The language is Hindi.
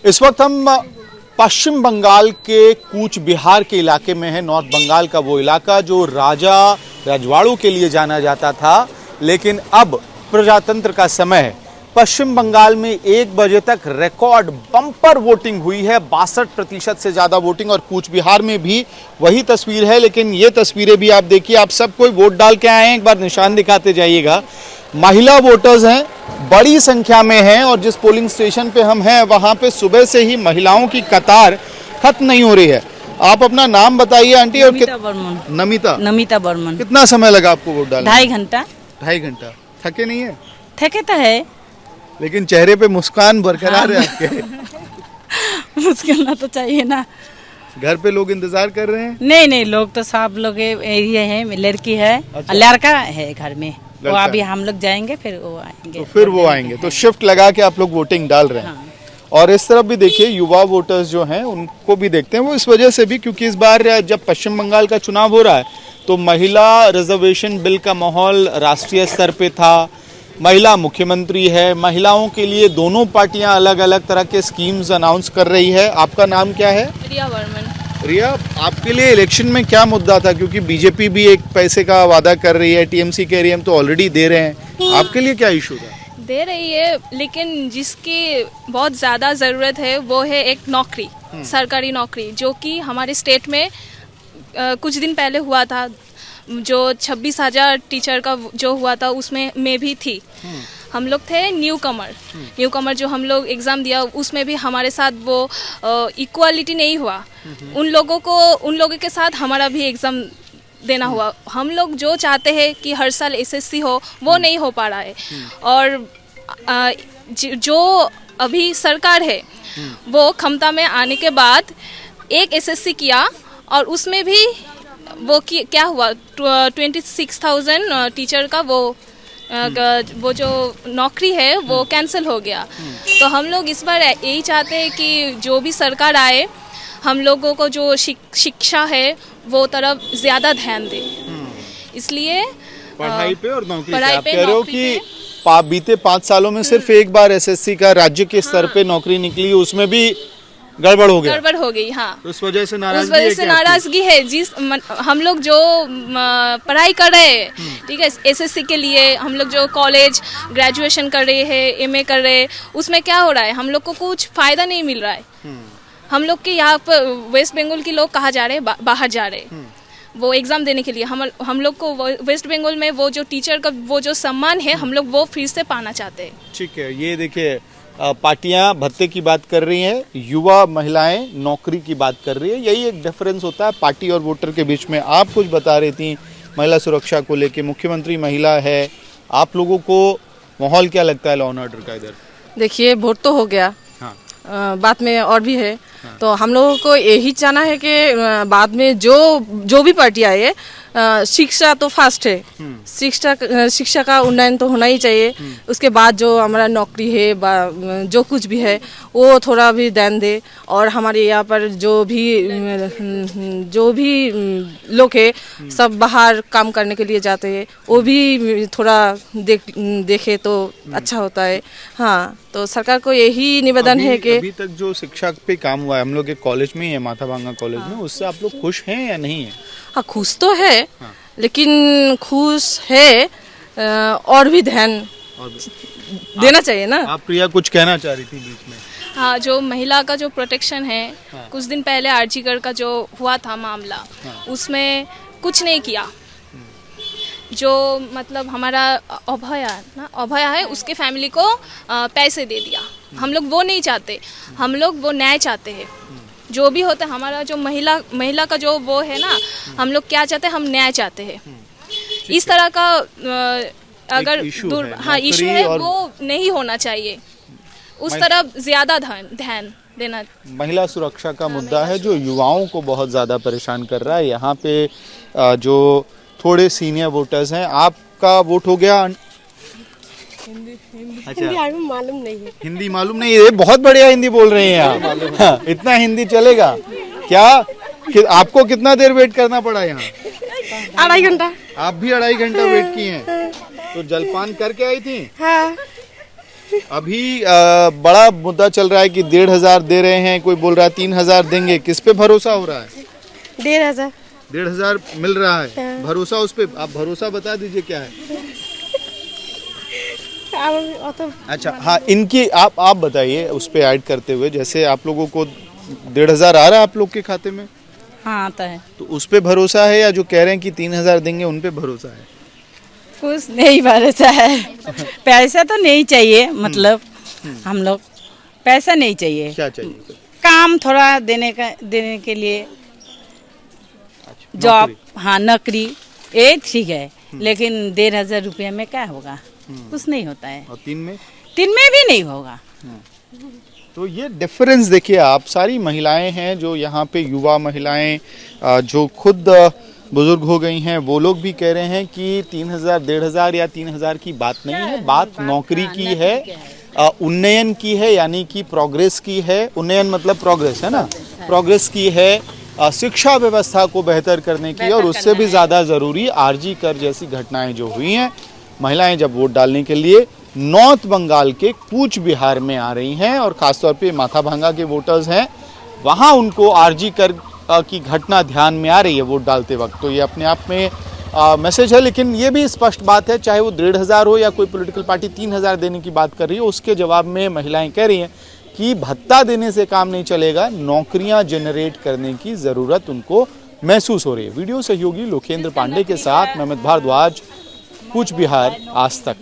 इस वक्त हम पश्चिम बंगाल के कूच बिहार के इलाके में है। नॉर्थ बंगाल का वो इलाका जो राजा रजवाड़ों के लिए जाना जाता था, लेकिन अब प्रजातंत्र का समय है। पश्चिम बंगाल में 1 बजे तक रिकॉर्ड बम्पर वोटिंग हुई है, 62% से ज्यादा वोटिंग। और कूच बिहार में भी वही तस्वीर है, लेकिन ये तस्वीरें भी आप देखिए। आप सब कोई वोट डाल के आए हैं, एक बार निशान दिखाते जाइएगा। महिला वोटर्स हैं, बड़ी संख्या में हैं। और जिस पोलिंग स्टेशन पे हम हैं वहां पे सुबह से ही महिलाओं की कतार खत्म नहीं हो रही है। आप अपना नाम बताइए आंटी। और नमिता बर्मन। कितना समय लगा आपको वोट डालने? 2.5 घंटा। थके नहीं है? थके तो है, लेकिन चेहरे पे मुस्कान बरकरार है आपके। मुस्कुराना तो चाहिए ना। घर पे लोग इंतजार कर रहे हैं? नहीं, लोग तो सब लोग ये है, लड़की है। अच्छा। लड़का है घर में, वो अभी हम लोग जाएंगे फिर वो आएंगे। तो फिर वो आएंगे, तो शिफ्ट लगा के आप लोग वोटिंग डाल रहे हैं। हाँ। और इस तरफ भी देखिए, युवा वोटर्स जो हैं उनको भी देखते हैं। वो इस वजह से भी क्योंकि इस बार जब पश्चिम बंगाल का चुनाव हो रहा है तो महिला रिजर्वेशन बिल का माहौल राष्ट्रीय स्तर पे था। महिला मुख्यमंत्री है, महिलाओं के लिए दोनों पार्टियां अलग अलग तरह के स्कीम्स अनाउंस कर रही है। आपका नाम क्या है? रिया वर्मन। रिया, आपके लिए इलेक्शन में क्या मुद्दा था? क्योंकि बीजेपी भी एक पैसे का वादा कर रही है, टीएमसी कह रही है हम तो ऑलरेडी दे रहे हैं। आपके लिए क्या इशू था? दे रही है, लेकिन जिसकी बहुत ज़्यादा ज़रूरत है वो है एक नौकरी, सरकारी नौकरी, जो कि हमारे स्टेट में कुछ दिन पहले हुआ था। जो 26,000 टीचर का जो हुआ था उसमें भी थी। हम लोग थे न्यू कमर जो हम लोग एग्ज़ाम दिया उसमें भी हमारे साथ वो इक्वालिटी नहीं हुआ। उन लोगों के साथ हमारा भी एग्ज़ाम देना हुआ। हम लोग जो चाहते हैं कि हर साल एसएससी हो, वो नहीं हो पा रहा है। और जो अभी सरकार है वो क्षमता में आने के बाद एक एसएससी किया और उसमें भी वो क्या हुआ, 26,000 टीचर का वो जो नौकरी है वो कैंसिल हो गया। तो हम लोग इस बार यही चाहते हैं कि जो भी सरकार आए, हम लोगों को जो शिक्षा है वो तरफ ज़्यादा ध्यान दे। इसलिए पढ़ाई पे और नौकरी पढ़ाई पे। आप पे, कह रहे हो नौकरी कि बीते 5 सालों में सिर्फ एक बार एसएससी का राज्य के स्तर पे नौकरी निकली, उसमें भी गड़बड़ हो गई। हाँ, तो उस वजह से नाराजगी है। हम लोग जो पढ़ाई कर रहे हैं, ठीक है, एसएससी के लिए हम लोग जो कॉलेज ग्रेजुएशन कर रहे हैं, एमए कर रहे हैं, उसमें क्या हो रहा है, हम लोग को कुछ फायदा नहीं मिल रहा है। हम लोग के यहाँ पर वेस्ट बंगाल के लोग कहाँ जा रहे हैं, बाहर जा रहे हैं वो एग्ज़ाम देने के लिए। हम लोग को वेस्ट बंगाल में वो जो टीचर का वो जो सम्मान है, हम लोग वो फिर से पाना चाहते हैं। ठीक है, ये देखिए, पार्टियां भत्ते की बात कर रही हैं, युवा महिलाएं नौकरी की बात कर रही है। यही एक डिफरेंस होता है पार्टी और वोटर के बीच में। आप कुछ बता रही थी महिला सुरक्षा को लेके, मुख्यमंत्री महिला है, आप लोगों को माहौल क्या लगता है लॉ एंड ऑर्डर का इधर? देखिए, वोट तो हो गया। हाँ। बात में और भी है। हाँ। तो हम लोगों को यही चाहना है कि बाद में जो भी पार्टी आए, शिक्षा तो फास्ट है। शिक्षा का उन्नयन तो होना ही चाहिए। उसके बाद जो हमारा नौकरी है, जो कुछ भी है वो थोड़ा भी ध्यान दे। और हमारे यहाँ पर जो भी लोग है सब बाहर काम करने के लिए जाते हैं, वो भी थोड़ा देखे तो अच्छा होता है। हाँ, तो सरकार को यही निवेदन है कि अभी तक जो शिक्षा पे काम हुआ है, हम लोग एक कॉलेज में ही है, माथाभांगा कॉलेज में, उससे आप लोग खुश हैं या नहीं है? हाँ, खुश तो है। हाँ। लेकिन खुश है, और भी ध्यान देना चाहिए ना। आप प्रिया कुछ कहना चाह रही थी बीच में? हाँ, जो महिला का जो प्रोटेक्शन है, हाँ। कुछ दिन पहले आरजीकर का जो हुआ था मामला, हाँ। उसमें कुछ नहीं किया। जो मतलब हमारा अभया है, उसके फैमिली को पैसे दे दिया। हम लोग वो नहीं चाहते, हम लोग वो न्याय चाहते हैं। जो भी होता है, हमारा जो महिला का जो वो है ना, हम लोग क्या चाहते हैं, हम न्याय चाहते हैं। इस तरह का अगर इशू है वो नहीं होना चाहिए। उस तरफ ज्यादा ध्यान देना। महिला सुरक्षा का मुद्दा है जो युवाओं को बहुत ज्यादा परेशान कर रहा है। यहाँ पे जो थोड़े सीनियर वोटर्स हैं, आपका वोट हो गया? अच्छा, हिंदी मालूम नहीं है। हिंदी मालूम नहीं है? बहुत बढ़िया हिंदी बोल रहे हैं आप। हाँ, इतना हिंदी चलेगा क्या? आपको कितना देर वेट करना पड़ा यहाँ? 2.5 घंटा। आप भी 2.5 घंटा वेट किए हैं? तो जलपान करके आई थी? हाँ। अभी बड़ा मुद्दा चल रहा है कि 1,500 दे रहे हैं, कोई बोल रहा है 3,000 देंगे। किस पे भरोसा हो रहा है? 1,500। 1,500 मिल रहा है, भरोसा उस पे? आप भरोसा बता दीजिए क्या है। अच्छा हाँ, इनकी आप बताइए उस पे ऐड करते हुए, जैसे आप लोगों को 1,500 आ रहा है आप लोग के खाते में, हाँ आता है। तो उस पे भरोसा है या जो कह रहे हैं कि 3,000 देंगे उन पे भरोसा है? कुछ नहीं भरोसा है। पैसा तो नहीं चाहिए, मतलब हम लोग पैसा नहीं चाहिए, क्या चाहिए? काम थोड़ा देने के लिए जॉब, हाँ नौकरी, ये ठीक है, लेकिन 1,500 रुपये में क्या होगा? कुछ नहीं होता है। और 3 में? 3 में भी नहीं होगा। तो ये डिफरेंस देखिए आप, सारी महिलाएं हैं जो यहाँ पे युवा महिलाएं जो खुद बुजुर्ग हो गई हैं, वो लोग भी कह रहे हैं कि 3,000 1,500 या 3,000 की बात नहीं है, बात नौकरी की है, उन्नयन की है, यानी कि प्रोग्रेस की है। उन्नयन मतलब प्रोग्रेस है ना, प्रोग्रेस की है, शिक्षा व्यवस्था को बेहतर करने की, और उससे भी ज़्यादा ज़रूरी आरजी कर जैसी घटनाएं जो हुई हैं, महिलाएं जब वोट डालने के लिए नॉर्थ बंगाल के कूच बिहार में आ रही हैं, और ख़ासतौर पे माथाभांगा के वोटर्स हैं, वहाँ उनको आरजी कर की घटना ध्यान में आ रही है वोट डालते वक्त। तो ये अपने आप में मैसेज है, लेकिन ये भी स्पष्ट बात है, चाहे वो 1,500 हो या कोई पॉलिटिकल पार्टी 3,000 देने की बात कर रही है, उसके जवाब में महिलाएं कह रही हैं कि भत्ता देने से काम नहीं चलेगा, नौकरियां जनरेट करने की ज़रूरत उनको महसूस हो रही है। वीडियो सहयोगी लोकेंद्र पांडे के साथ मैं अमित भारद्वाज, कूच बिहार, आज तक।